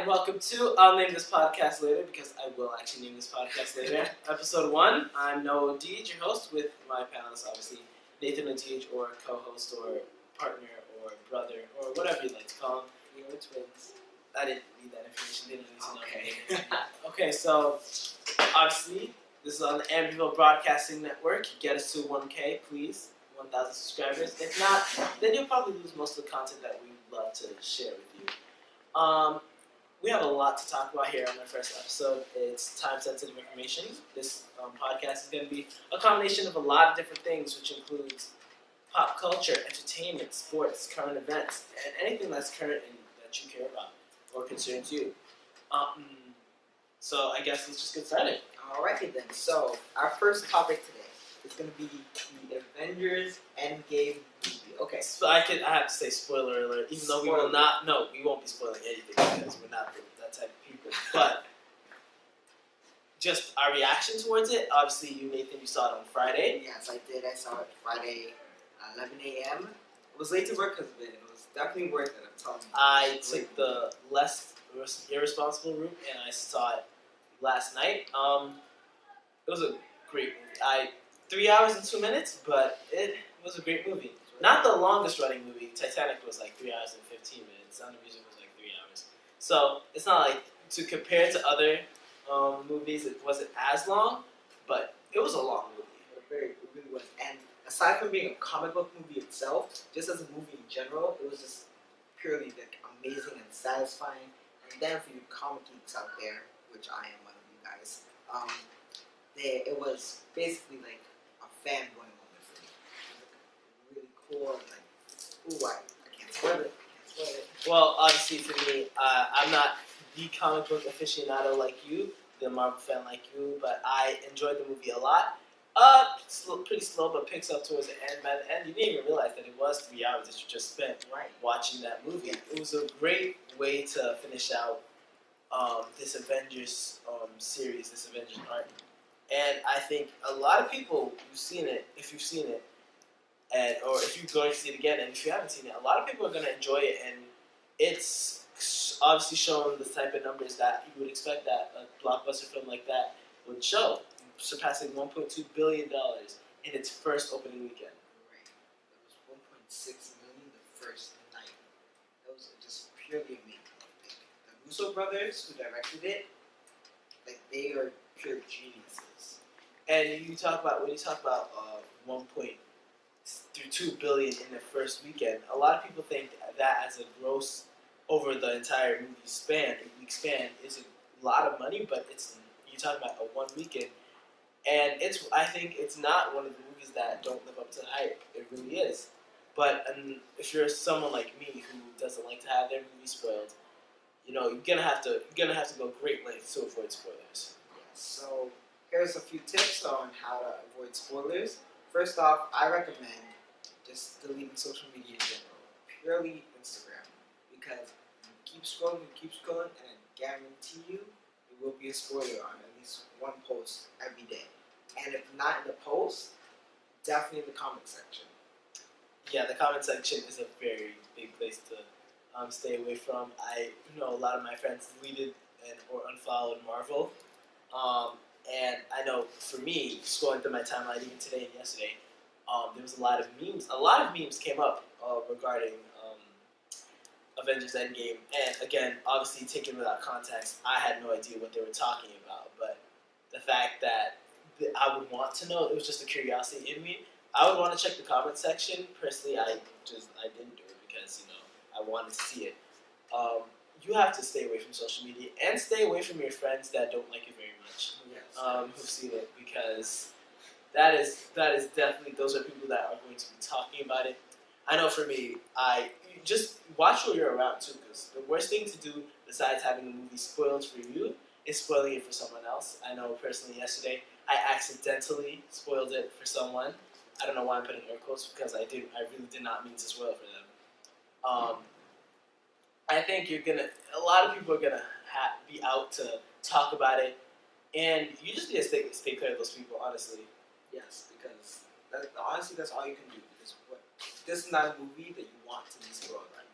and welcome to I'll name this podcast later because I will actually name this podcast later. Episode 1. I'm Noah Deej, your host, with my panelists, obviously Nathan Deej, or co-host, or partner, or brother, or whatever you'd like to call him. We were twins. I didn't need that information. They didn't need to know. Okay. Okay, so obviously this is on the Amityville Broadcasting Network. Get us to 1K, please. 1,000 subscribers. If not, then you'll probably lose most of the content that we would love to share with you. We have a lot to talk about here on our first episode. It's time-sensitive information. This podcast is going to be a combination of a lot of different things, which includes pop culture, entertainment, sports, current events, and anything that's current and that you care about or concerns you. So I guess let's just get started. Alrighty then. So our first topic today is going to be the Avengers Endgame movie. Okay. So I have to say spoiler alert, even though we will not. No, we won't be spoiling anything because we're not that type of people. But just our reaction towards it. Obviously, you, Nathan, you saw it on Friday. Yes, I did. I saw it Friday, 11 a.m. I was late to work because of it. It was definitely worth it. I'm telling you. I took the less irresponsible route, and I saw it last night. It was a great movie. 3 hours and 2 minutes, but it was a great movie. Not the longest running movie. Titanic was like 3 hours and 15 minutes. Sound of Music was like 3 hours. So it's not like, to compare to other movies, it wasn't as long, but it was a long movie. It really was. And aside from being a comic book movie itself, just as a movie in general, it was just purely like amazing and satisfying. And then for you comic geeks out there, which I am one of you guys, it was basically like a fanboy moment for me. It was like really cool and like, ooh, I can't spoil it. Well, obviously for me, I'm not the comic book aficionado like you, the Marvel fan like you, but I enjoyed the movie a lot. Pretty slow, but picks up towards the end. By the end, you didn't even realize that it was 3 hours that you just spent watching that movie. It was a great way to finish out this Avengers series, this Avengers arc. And I think a lot of people who've seen it, if you've seen it, or if you're going to see it again, and if you haven't seen it, a lot of people are going to enjoy it. And it's obviously shown the type of numbers that you would expect that a blockbuster film like that would show, surpassing $1.2 billion in its first opening weekend. Right. That was 1.6 million the first night. That was just purely amazing. Like, the Russo brothers who directed it, like they are pure geniuses. And when you talk about 1.2 billion in the first weekend, a lot of people think that as a gross over the entire movie span, 8-week span, is a lot of money, but you're talking about a 1 weekend. And I think it's not one of the movies that don't live up to the hype. It really is. But if you're someone like me who doesn't like to have their movie spoiled, you're gonna have to go great lengths to avoid spoilers. So here's a few tips on how to avoid spoilers. First off, I recommend just deleting social media in general, purely Instagram, because you keep scrolling, and I guarantee you there will be a spoiler on at least one post every day. And if not in the post, definitely in the comment section. Yeah, the comment section is a very big place to stay away from. I know a lot of my friends deleted or unfollowed Marvel. And I know for me, scrolling through my timeline even today and yesterday, there was a lot of memes. A lot of memes came up regarding Avengers Endgame. And again, obviously taken without context, I had no idea what they were talking about. But the fact that I would want to know, it was just a curiosity in me. I would want to check the comment section. Personally, I didn't do it because, I wanted to see it. You have to stay away from social media and stay away from your friends that don't like you very much. Yes. Who've seen it, because that is definitely, those are people that are going to be talking about it. I know for me, you just watch who you're around too, because the worst thing to do besides having a movie spoiled for you is spoiling it for someone else. I know personally yesterday I accidentally spoiled it for someone. I don't know why I'm putting air quotes, because I really did not mean to spoil it for them. I think a lot of people are gonna be out to talk about it, and you just need to stay clear of those people, honestly. Yes, because honestly, that's all you can do. Because this is not a movie that you want to be spoiled. I'm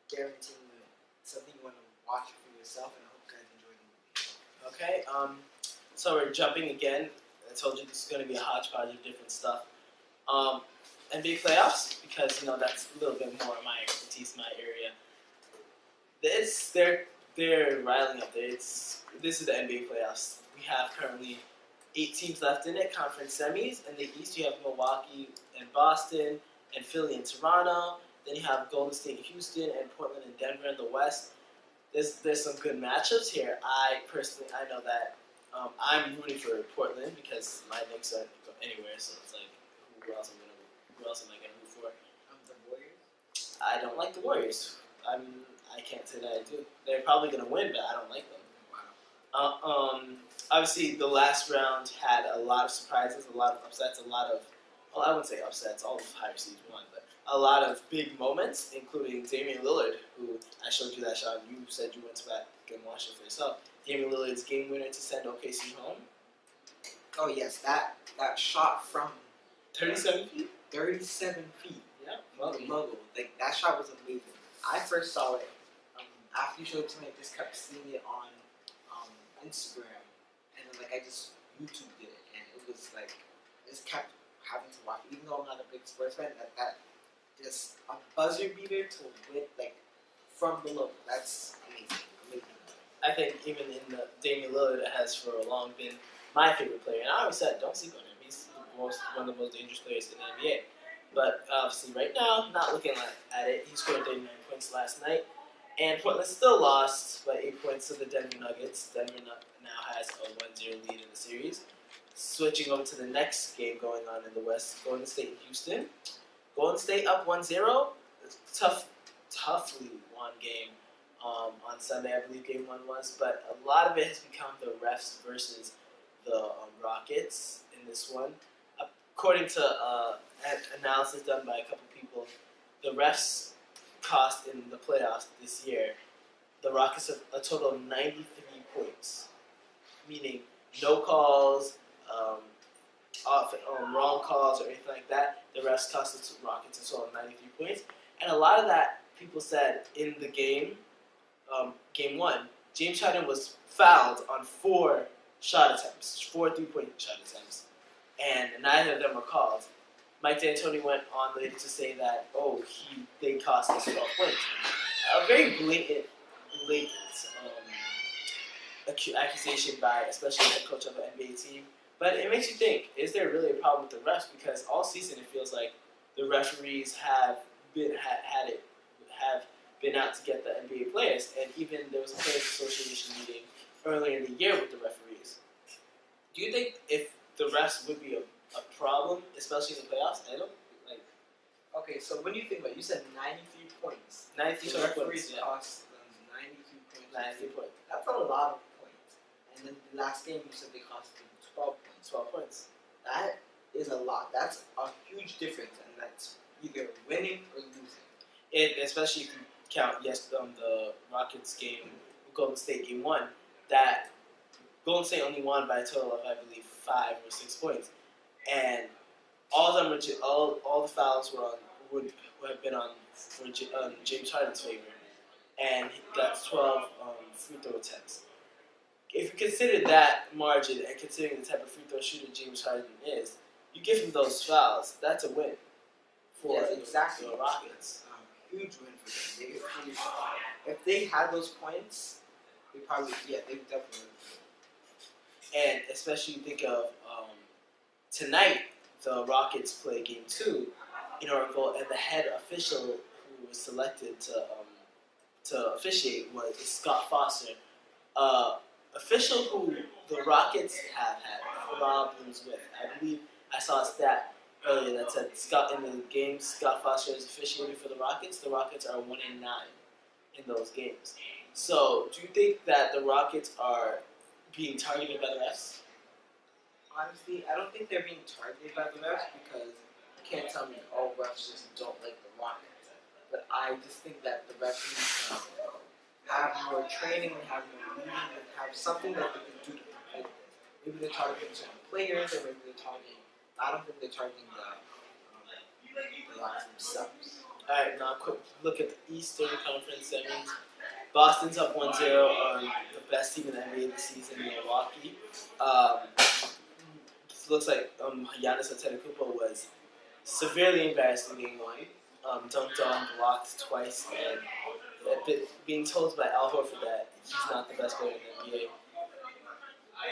guaranteeing you something you want to watch for yourself. myself, and I hope you guys enjoy the movie. Okay. So we're jumping again. I told you this is going to be a hodgepodge of different stuff. NBA playoffs, because that's a little bit more my expertise, my area. They're riling up there. This is the NBA playoffs. We have currently 8 teams left in it, conference semis. In the East, you have Milwaukee and Boston, and Philly and Toronto. Then you have Golden State and Houston, and Portland and Denver in the West. There's some good matchups here. I know that I'm rooting for Portland because my Knicks aren't go anywhere. So it's like, who else am I gonna root for? The Warriors. I don't like the Warriors. I can't say that I do. They're probably gonna win, but I don't like them. Wow. Obviously, the last round had a lot of surprises, a lot of upsets, well, I wouldn't say upsets, all of higher seeds won, but a lot of big moments, including Damian Lillard, who I showed you that shot, and you said you went to that and watched it for yourself. Damian Lillard's game winner to send OKC home. Oh yes, that shot from 37 feet? 37 feet. Yeah, Logo. Like, that shot was amazing. I first saw it after you showed it to me. I just kept seeing it on Instagram, and then I just YouTubed it, and it was like I just kept having to watch it, even though I'm not a big sports fan. That just a buzzer beater to win from the logo. That's amazing. I think even in the Damian Lillard has for a long been my favorite player, and I always said don't sleep on him. He's one of the most dangerous players in the NBA. But obviously, right now, not looking at it. He scored 39 points last night, and Portland still lost by 8 points to the Denver Nuggets. Denver now has a 1-0 lead in the series. Switching over to the next game going on in the West, Golden State and Houston. Golden State up 1-0. Toughly won game on Sunday, I believe game 1 was. But a lot of it has become the refs versus the Rockets in this one. According to an analysis done by a couple people, the refs cost in the playoffs this year the Rockets a total of 93 points, meaning no calls, wrong calls, or anything like that. The refs cost the Rockets a total of 93 points, and a lot of that people said in the game, game 1, James Harden was fouled on 4 shot attempts, 4 3-point shot attempts, and neither of them were called. Mike D'Antoni went on later to say that, they cost us 12 points. A very blatant accusation by especially the head coach of an NBA team. But it makes you think, is there really a problem with the refs? Because all season it feels like the referees have been out to get the NBA players. And even there was a Players Association meeting earlier in the year with the referees. Do you think if the refs would be a problem, especially in the playoffs? I don't like. Okay, so when you think about it, you said 93 points. 93 the referees points, yeah. cost them 93 points. 93 points. That's a lot of points. And then the last game you said they cost them 12 points. 12 points. That is a lot. That's a huge difference, and that's either winning or losing. Especially if you count the Rockets game, Golden State game 1, that Golden State only won by a total of, I believe, 5 or 6 points. And all of them all the fouls would have been on for James Harden's favor, and he got 12 free throw attempts. If you consider that margin and considering the type of free throw shooter James Harden is, you give him those fouls, that's a win for exactly. the Rockets. Huge win for them. If they had those points, they would definitely win. And especially think of tonight, the Rockets play game 2 in Oracle, and the head official who was selected to officiate was Scott Foster, official who the Rockets have had problems with. I believe I saw a stat earlier that said in the games Scott Foster is officiating for the Rockets. The Rockets are 1-9 in those games. So, do you think that the Rockets are being targeted by the refs? Honestly, I don't think they're being targeted by the refs because you can't tell me all refs just don't like the Rockets. But I just think that the refs need to have more training and have more meetings and have something that they can do to prevent this. Maybe they're targeting certain players, or maybe they're targeting. I don't think they're targeting the Rockets themselves. Alright, now quick look at the Eastern Conference semis. Boston's up 1-0 on the best team in the NBA this season, Milwaukee. Looks like Giannis Antetokounmpo was severely embarrassed in game one. Dunked on, blocked twice, and being told by Al Horford that he's not the best player in the NBA.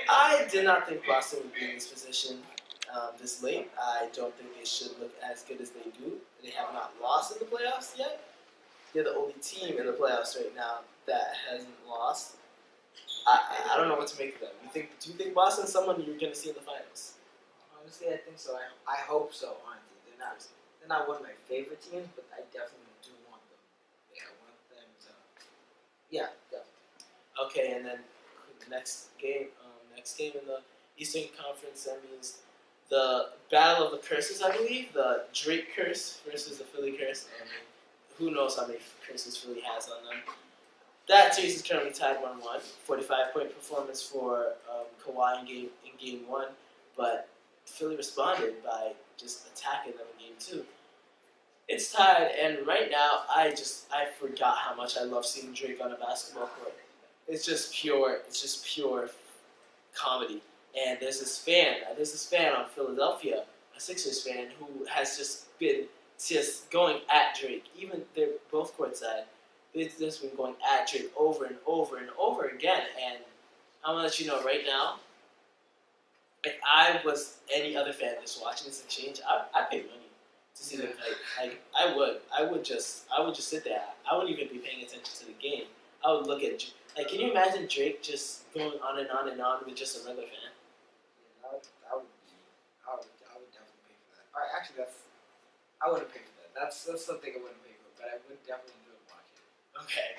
I did not think Boston would be in this position this late. I don't think they should look as good as they do. They have not lost in the playoffs yet. They're the only team in the playoffs right now that hasn't lost. I don't know what to make of them. Do you think Boston's someone you're going to see in the finals? Honestly, I think so. I hope so. Honestly, they're not one of my favorite teams, but I definitely do want them. Yeah, I want them to. Yeah, definitely. Okay, and then the next game in the Eastern Conference semis, the Battle of the Curses, I believe, the Drake curse versus the Philly curse. Who knows how many curses Philly has on them. That series is currently tied 1-1. 45-point performance for Kawhi in game one, but Philly responded by just attacking them in game two. It's tied, and right now I forgot how much I love seeing Drake on a basketball court. It's just pure comedy. And there's this fan on Philadelphia, a Sixers fan, who has just been going at Drake. Even they're both courtside. They've just been going at Drake over and over and over again. And I'm gonna let you know right now, if I was any other fan just watching this exchange, I'd pay money to see them fight. I would just sit there. I wouldn't even be paying attention to the game. I would look at can you imagine Drake just going on and on and on with just a regular fan? Yeah, I would definitely pay for that. All right, actually, I wouldn't pay for that. That's something I wouldn't pay for, but I would definitely enjoy watching. Okay,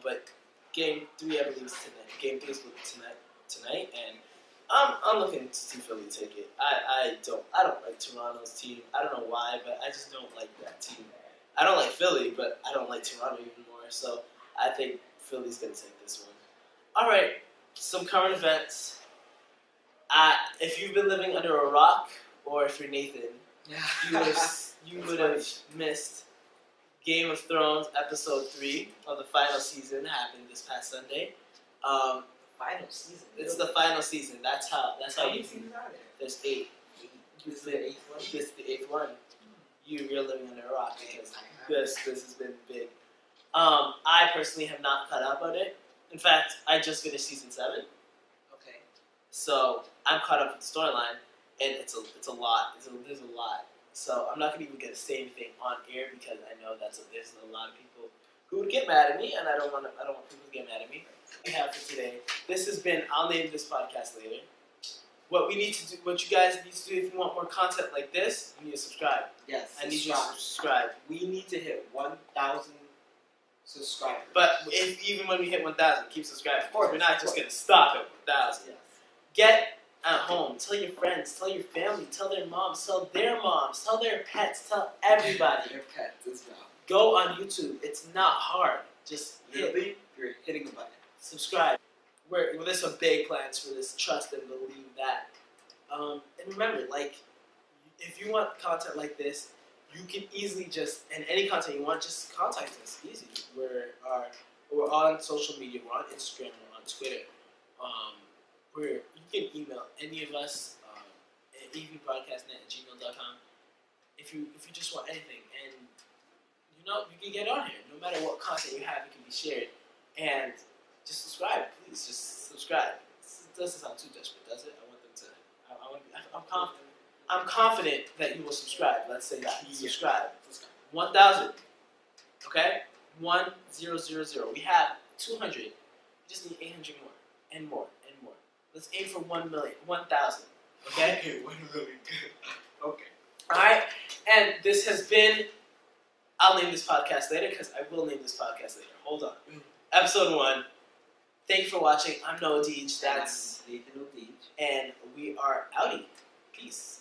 but game 3 I believe is tonight. Game 3 is tonight, and I'm looking to see Philly take it. I don't like Toronto's team. I don't know why, but I just don't like that team. I don't like Philly, but I don't like Toronto even more. So I think Philly's gonna take this one. All right, some current events. If you've been living under a rock, or if you're Nathan, you would have missed Game of Thrones episode 3 of the final season happened this past Sunday. Final season. It's the final season. That's how many you. seasons are there? There's 8. This is the 8th one. This is the 8th one. You're living under a rock because this has been big. I personally have not caught up on it. In fact, I just finished season 7. Okay. So I'm caught up with the storyline, and it's a lot. There's a lot. So I'm not gonna even get to say anything on air because I know there's a lot of people who would get mad at me, and I don't want people to get mad at me. We have for today. This has been. I'll name this podcast later. What you guys need to do if you want more content like this, you need to subscribe. Yes. I need you to subscribe. We need to hit 1,000 subscribers. But even when we hit 1,000, keep subscribing. Of course, we're not just gonna stop at 1,000. Yes. Get at home. Tell your friends. Tell your family. Tell their moms. Tell their moms. Tell their pets. Tell everybody. Their pets as well. Go on YouTube. It's not hard. Just Literally, you're hitting a button. Subscribe. There's some big plans for this. Trust and believe that. And remember, if you want content like this, you can easily and any content you want, just contact us. Easy. We're on social media. We're on Instagram. We're on Twitter. You can email any of us at evbroadcastnet@gmail.com if you just want anything, and you can get on here. No matter what content you have, it can be shared. And just subscribe, please. Just subscribe. It doesn't sound too desperate, does it? I'm confident that you will subscribe. Let's say that. Subscribe. 1,000. Okay? 1,000. We have 200. We just need 800 more. And more. And more. Let's aim for 1 million. 1,000. Okay? 1 million. Okay. Alright? And this has been. I'll name this podcast later because I will name this podcast later. Hold on. Episode 1. Thank you for watching. I'm Noah Deej. That's Nathan O'Deej. And we are outie. Peace.